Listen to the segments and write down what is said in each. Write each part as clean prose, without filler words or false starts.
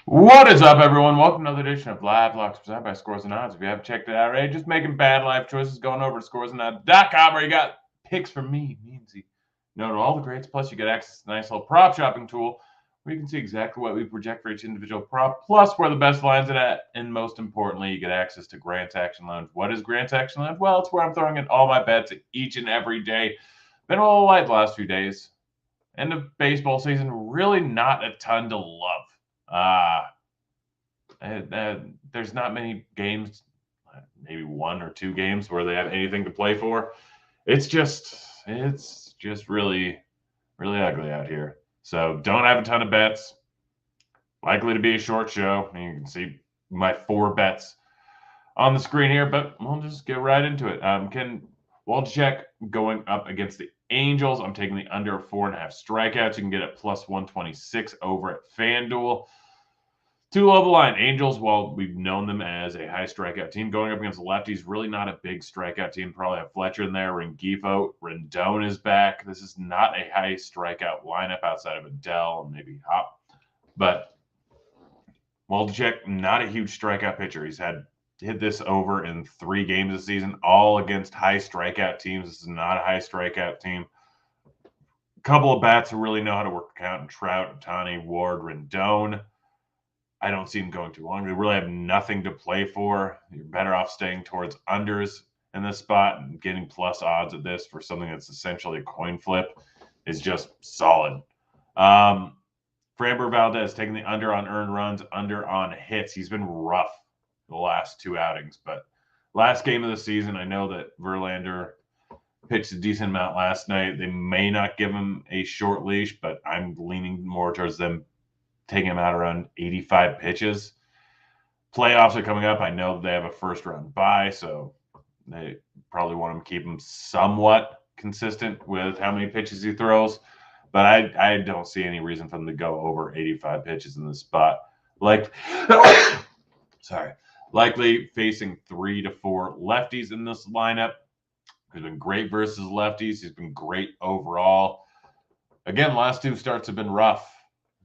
What is up, everyone? Welcome to another edition of Live Locks presented by Scores and Odds. If you haven't checked it out already, just making bad life choices, going over to scoresandodds.com where you got picks from me, Meansy. Note all the greats, plus you get access to a nice little prop shopping tool where you can see exactly what we project for each individual prop, plus where the best lines are at, and most importantly, you get access to Grant's Action Lounge. What is Grant's Action Lounge? Well, it's where I'm throwing in all my bets each and every day. Been a little light the last few days. End of baseball season, really not a ton to love. There's not many games, maybe one or two games where they have anything to play for. It's just really, really ugly out here. So don't have a ton of bets. Likely to be a short show. You can see my 4 bets on the screen here, but we'll just get right into it. Ken Walchek going up against the Angels. I'm taking the under 4.5 strikeouts. You can get it plus 126 over at FanDuel. Too low the line. Angels, while we've known them as a high strikeout team, going up against the lefties, really not a big strikeout team. Probably have Fletcher in there. Rengifo, Rendon is back. This is not a high strikeout lineup outside of Adele and maybe Hop. But Waldichuk, not a huge strikeout pitcher. He's hit this over in 3 games this season, all against high strikeout teams. This is not a high strikeout team. A couple of bats who really know how to work count and Trout, Ohtani, Ward, Rendon. I don't see him going too long. They really have nothing to play for. You're better off staying towards unders in this spot, and getting plus odds at this for something that's essentially a coin flip is just solid. Framber Valdez taking the under on earned runs, under on hits. He's been rough the last 2 outings, but last game of the season, I know that Verlander pitched a decent amount last night. They may not give him a short leash, but I'm leaning more towards them taking him out around 85 pitches. Playoffs are coming up. I know they have a first round bye, so they probably want to keep him somewhat consistent with how many pitches he throws. But I don't see any reason for them to go over 85 pitches in this spot. Likely facing 3 to 4 lefties in this lineup. He's been great versus lefties. He's been great overall. Again, last 2 starts have been rough.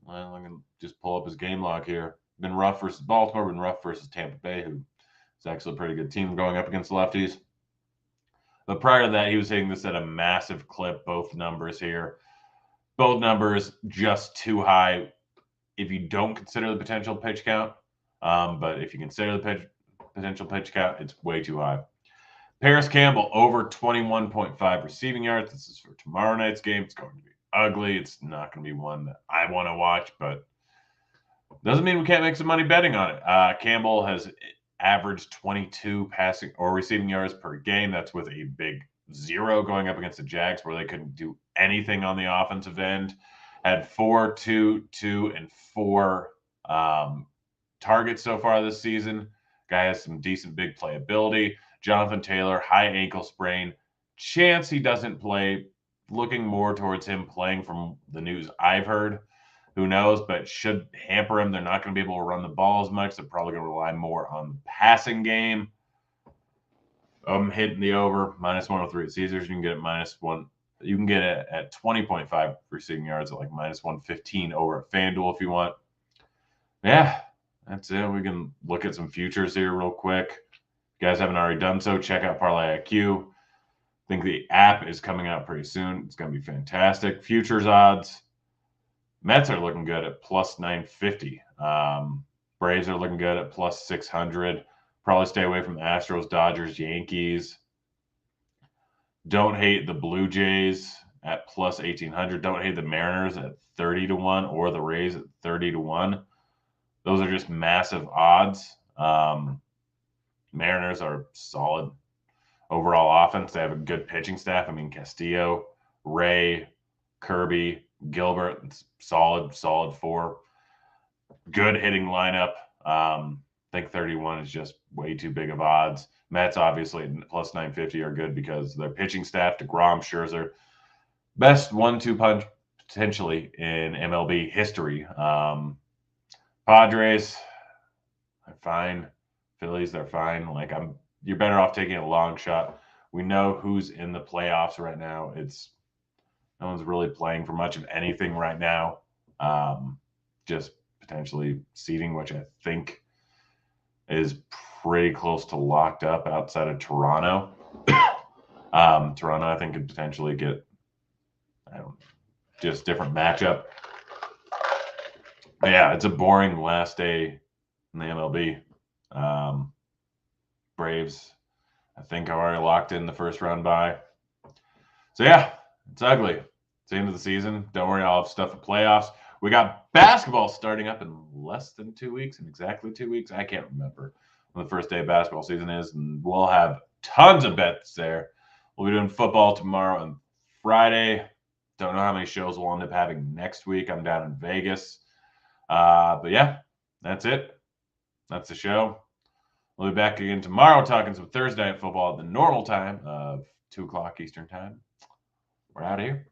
Well, I can just pull up his game log here. Been rough versus Baltimore, been rough versus Tampa Bay, who is actually a pretty good team going up against lefties. But prior to that, he was hitting this at a massive clip, both numbers here. Both numbers just too high if you don't consider the potential pitch count. But if you consider the potential pitch count, it's way too high. Paris Campbell, over 21.5 receiving yards. This is for tomorrow night's game. It's going to be ugly. It's not going to be one that I want to watch, but doesn't mean we can't make some money betting on it. Campbell has averaged 22 passing or receiving yards per game. That's with a big 0 going up against the Jags, where they couldn't do anything on the offensive end. Had 4, 2, 2, and 4 targets so far this season. Guy has some decent big playability. Jonathan Taylor, high ankle sprain. Chance he doesn't play. Looking more towards him playing from the news I've heard. Who knows, but should hamper him. They're not going to be able to run the ball as much. They're probably going to rely more on the passing game. I'm hitting the over, minus 103 at Caesars. You can get it -1. You can get it at 20.5 receiving yards at like minus 115 over at FanDuel if you want. Yeah, that's it. We can look at some futures here real quick. If you guys haven't already done so, check out Parlay IQ. I think the app is coming out pretty soon. It's going to be fantastic. Futures odds. Mets are looking good at plus 950. Braves are looking good at plus 600. Probably stay away from the Astros, Dodgers, Yankees. Don't hate the Blue Jays at plus 1,800. Don't hate the Mariners at 30 to 1 or the Rays at 30 to 1. Those are just massive odds. Mariners are solid overall offense. They have a good pitching staff. I mean, Castillo, Ray, Kirby, Gilbert, it's solid 4. Good hitting lineup. I think 31 is just way too big of odds. Mets, obviously, plus 950 are good because their pitching staff, DeGrom, Scherzer, best 1-2 punch potentially in MLB history. Padres, they're fine. Phillies, they're fine. You're better off taking a long shot. We know who's in the playoffs right now. No one's really playing for much of anything right now. Just potentially seeding, which I think is pretty close to locked up outside of Toronto. Toronto, I think, could potentially get just different matchup. But yeah, it's a boring last day in the MLB. Braves, I think, are already locked in the first round bye. So yeah, it's ugly. It's the end of the season. Don't worry, I'll have stuff for playoffs. We got basketball starting up in less than 2 weeks, in exactly 2 weeks. I can't remember when the first day of basketball season is, and we'll have tons of bets there. We'll be doing football tomorrow and Friday. Don't know how many shows we'll end up having next week. I'm down in Vegas. But yeah, that's it. That's the show. We'll be back again tomorrow talking some Thursday night football at the normal time of 2 o'clock Eastern time. We're out of here.